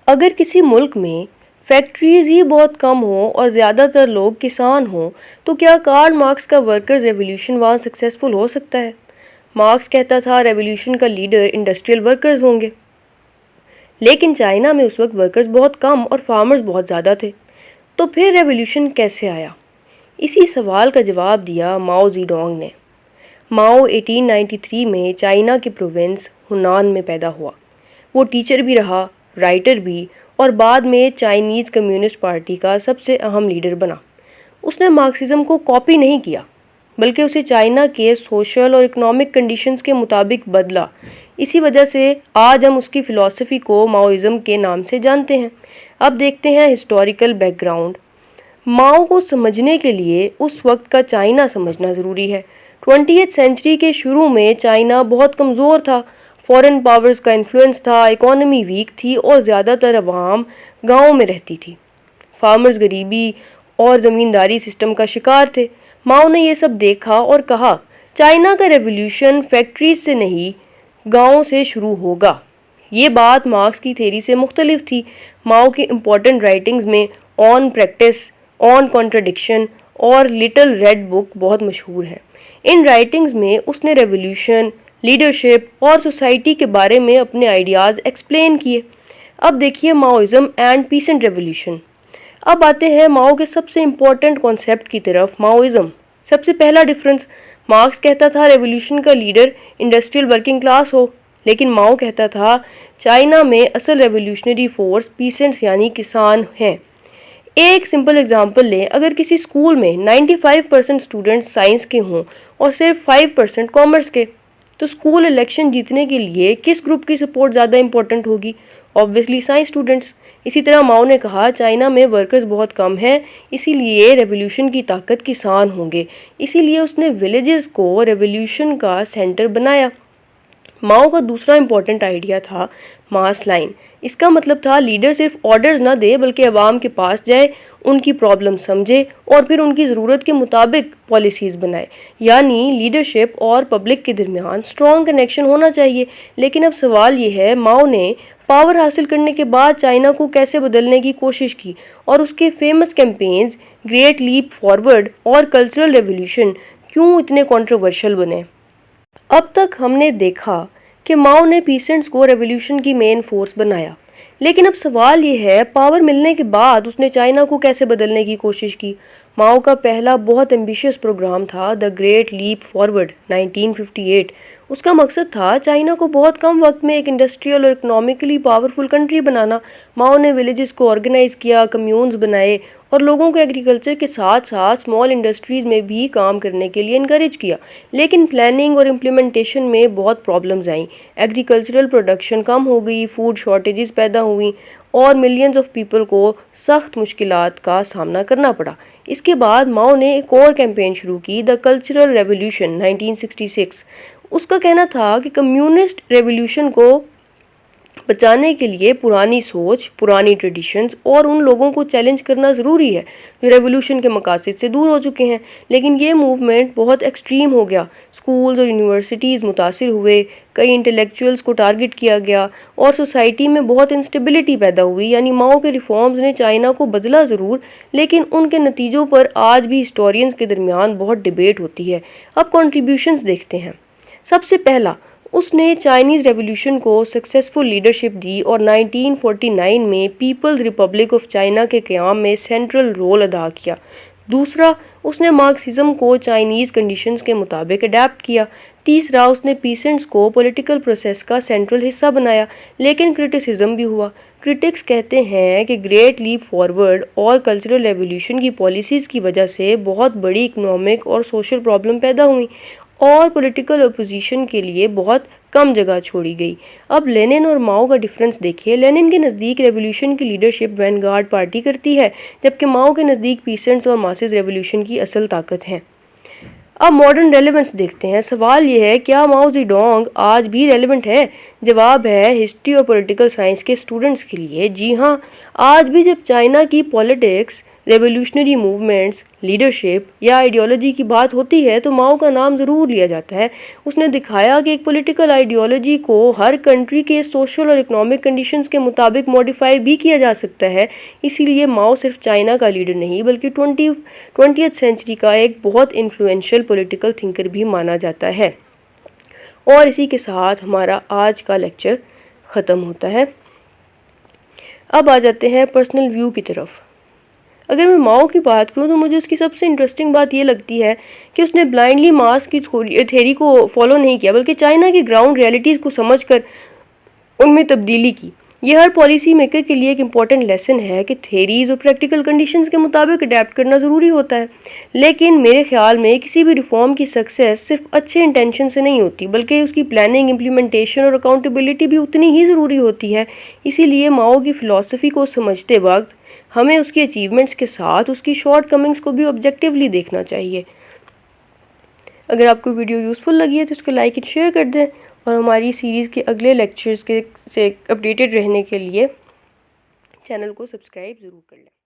اگر کسی ملک میں فیکٹریز ہی بہت کم ہوں اور زیادہ تر لوگ کسان ہوں تو کیا کارل مارکس کا ورکرز ریولیوشن وہاں سکسیسفل ہو سکتا ہے؟ مارکس کہتا تھا ریولیوشن کا لیڈر انڈسٹریل ورکرز ہوں گے، لیکن چائنا میں اس وقت ورکرز بہت کم اور فارمرز بہت زیادہ تھے، تو پھر ریولیوشن کیسے آیا؟ اسی سوال کا جواب دیا ماؤ زیڈونگ نے۔ ماؤ 1893 میں چائنا کی پروونس ہنان میں پیدا ہوا۔ وہ ٹیچر بھی رہا، رائٹر بھی، اور بعد میں چائنیز کمیونسٹ پارٹی کا سب سے اہم لیڈر بنا۔ اس نے مارکسزم کو کاپی نہیں کیا، بلکہ اسے چائنا کے سوشل اور اکنامک کنڈیشنز کے مطابق بدلا۔ اسی وجہ سے آج ہم اس کی فلسفی کو ماؤزم کے نام سے جانتے ہیں۔ اب دیکھتے ہیں ہسٹوریکل بیک گراؤنڈ۔ ماؤ کو سمجھنے کے لیے اس وقت کا چائنا سمجھنا ضروری ہے۔ 20th سینچری کے شروع میں چائنا بہت کمزور تھا، فورن پاورز کا انفلوئنس تھا، اکانومی ویک تھی اور زیادہ تر عوام گاؤں میں رہتی تھی۔ فارمرز غریبی اور زمینداری سسٹم کا شکار تھے۔ ماؤ نے یہ سب دیکھا اور کہا چائنا کا ریولیوشن فیکٹریز سے نہیں گاؤں سے شروع ہوگا۔ یہ بات مارکس کی تھیری سے مختلف تھی۔ ماؤ کی امپورٹنٹ رائٹنگز میں آن پریکٹس، آن کنٹراڈکشن اور لٹل ریڈ بک بہت مشہور ہے۔ ان رائٹنگز میں اس نے ریولیوشن، لیڈرشپ اور سوسائٹی کے بارے میں اپنے آئیڈیاز ایکسپلین کیے۔ اب دیکھیے ماؤزم اینڈ پیسنٹ ریولیوشن۔ اب آتے ہیں ماؤ کے سب سے امپورٹنٹ کانسیپٹ کی طرف، ماؤزم۔ سب سے پہلا ڈفرنس، مارکس کہتا تھا ریولیوشن کا لیڈر انڈسٹریل ورکنگ کلاس ہو، لیکن ماؤ کہتا تھا چائنا میں اصل ریولیوشنری فورس پیسنٹس یعنی کسان ہیں۔ ایک سمپل اگزامپل لیں، اگر کسی اسکول میں 95% اسٹوڈنٹ سائنس کے ہوں اور صرف 5% کامرس کے، تو اسکول الیکشن جیتنے کے لیے کس گروپ کی سپورٹ زیادہ امپورٹنٹ ہوگی؟ Obviously science students. اسی طرح ماؤ نے کہا چائنا میں ورکرز بہت کم ہیں، اسی لیے ریولیوشن کی طاقت کسان ہوں گے، اسی لیے اس نے ولیجز کو ریولیوشن کا سینٹر بنایا۔ ماؤ کا دوسرا امپورٹنٹ آئیڈیا تھا ماس لائن۔ اس کا مطلب تھا لیڈر صرف آرڈرز نہ دے بلکہ عوام کے پاس جائے، ان کی پرابلم سمجھے اور پھر ان کی ضرورت کے مطابق پالیسیز بنائے۔ یعنی لیڈرشپ اور پبلک کے درمیان اسٹرانگ کنیکشن ہونا چاہیے۔ لیکن اب سوال یہ ہے ماؤ نے پاور حاصل کرنے کے بعد چائنا کو کیسے بدلنے کی کوشش کی، اور اس کے فیمس کیمپینز گریٹ لیپ فارورڈ اور کلچرل ریولیوشن کیوں اتنے کنٹروورشل بنے؟ اب تک ہم نے دیکھا کہ ماؤ نے پیسنٹس کو ریولیوشن کی مین فورس بنایا، لیکن اب سوال یہ ہے پاور ملنے کے بعد اس نے چائنا کو کیسے بدلنے کی کوشش کی؟ ماؤ کا پہلا بہت ایمبیشیس پروگرام تھا دا گریٹ لیپ فارورڈ 1958۔ اس کا مقصد تھا چائنا کو بہت کم وقت میں ایک انڈسٹریل اور اکنامکلی پاورفل کنٹری بنانا۔ ماؤ نے ولیجز کو آرگنائز کیا، کمیونز بنائے اور لوگوں کو ایگریکلچر کے ساتھ ساتھ اسمال انڈسٹریز میں بھی کام کرنے کے لیے انکریج کیا۔ لیکن پلاننگ اور امپلیمنٹیشن میں بہت پرابلمز آئیں، ایگریکلچرل پروڈکشن کم ہو گئی، فوڈ شارٹیجز پیدا ہوئیں اور ملینز آف پیپل کو سخت مشکلات کا سامنا کرنا پڑا۔ اس کے بعد ماؤ نے ایک اور کیمپین شروع کی، دا کلچرل ریولیوشن 1966۔ اس کا کہنا تھا کہ کمیونسٹ ریولیوشن کو بچانے کے لیے پرانی سوچ، پرانی ٹریڈیشنز اور ان لوگوں کو چیلنج کرنا ضروری ہے جو ریولیوشن کے مقاصد سے دور ہو چکے ہیں۔ لیکن یہ موومنٹ بہت ایکسٹریم ہو گیا، اسکولز اور یونیورسٹیز متاثر ہوئے، کئی انٹلیکچوئلز کو ٹارگٹ کیا گیا اور سوسائٹی میں بہت انسٹیبلٹی پیدا ہوئی۔ یعنی ماؤ کے ریفارمز نے چائنا کو بدلا ضرور، لیکن ان کے نتیجوں پر آج بھی ہسٹورینز کے درمیان بہت ڈیبیٹ ہوتی ہے۔ اب کنٹریبیوشنز دیکھتے ہیں۔ سب سے پہلا، اس نے چائنیز ریولیوشن کو سکسیسفل لیڈرشپ دی اور 1949 میں پیپلز ریپبلک آف چائنا کے قیام میں سینٹرل رول ادا کیا۔ دوسرا، اس نے مارکسزم کو چائنیز کنڈیشنز کے مطابق اڈیپٹ کیا۔ تیسرا، اس نے پیسنٹس کو پولیٹیکل پروسیس کا سینٹرل حصہ بنایا، لیکن کرٹیسزم بھی ہوا۔ کرٹکس کہتے ہیں کہ گریٹ لیپ فارورڈ اور کلچرل ریولیوشن کی پالیسیز کی وجہ سے بہت بڑی اکنامک اور سوشل پرابلم پیدا ہوئیں اور پولیٹیکل اپوزیشن کے لیے بہت کم جگہ چھوڑی گئی۔ اب لینن اور ماؤ کا ڈفرنس دیکھیے۔ لینن کے نزدیک ریولیوشن کی لیڈرشپ وین گارڈ پارٹی کرتی ہے، جبکہ ماؤ کے نزدیک پیسنٹس اور ماسز ریولیوشن کی اصل طاقت ہیں۔ اب ماڈرن ریلیونس دیکھتے ہیں۔ سوال یہ ہے کیا ماؤ زیڈونگ آج بھی ریلیونٹ ہے؟ جواب ہے ہسٹری اور پولیٹیکل سائنس کے اسٹوڈنٹس کے لیے جی ہاں۔ آج بھی جب چائنا کی پولیٹکس ریولیوشنری موومنٹس، لیڈرشپ یا آئیڈیالوجی کی بات ہوتی ہے تو ماؤ کا نام ضرور لیا جاتا ہے۔ اس نے دکھایا کہ ایک پولیٹیکل آئیڈیالوجی کو ہر کنٹری کے سوشل اور اکنامک کنڈیشنز کے مطابق موڈیفائی بھی کیا جا سکتا ہے۔ اسی لیے ماؤ صرف چائنا کا لیڈر نہیں بلکہ 20th سینچری کا ایک بہت انفلوئنشل پولیٹیکل تھنکر بھی مانا جاتا ہے۔ اور اسی کے ساتھ ہمارا آج کا لیکچر ختم ہوتا ہے۔ اب آ جاتے ہیں پرسنل ویو کی طرف۔ اگر میں ماؤ کی بات کروں تو مجھے اس کی سب سے انٹرسٹنگ بات یہ لگتی ہے کہ اس نے بلائنڈلی مارکس کی تھیوری کو فالو نہیں کیا بلکہ چائنا کی گراؤنڈ ریئلٹیز کو سمجھ کر ان میں تبدیلی کی۔ یہ ہر پالیسی میکر کے لیے ایک امپورٹنٹ لیسن ہے کہ تھیریز اور پریکٹیکل کنڈیشنز کے مطابق اڈیپٹ کرنا ضروری ہوتا ہے۔ لیکن میرے خیال میں کسی بھی ریفارم کی سکسیس صرف اچھے انٹینشن سے نہیں ہوتی بلکہ اس کی پلاننگ، امپلیمنٹیشن اور اکاؤنٹیبلٹی بھی اتنی ہی ضروری ہوتی ہے۔ اسی لیے ماؤ کی فلسفی کو سمجھتے وقت ہمیں اس کی اچیومنٹس کے ساتھ اس کی شارٹ کمنگز کو بھی آبجیکٹیولی دیکھنا چاہیے۔ اگر آپ کو ویڈیو یوزفل لگی ہے تو اس کو لائک اینڈ شیئر کر دیں، اور ہماری سیریز کے اگلے لیکچرز سے اپڈیٹڈ رہنے کے لیے چینل کو سبسکرائب ضرور کر لیں۔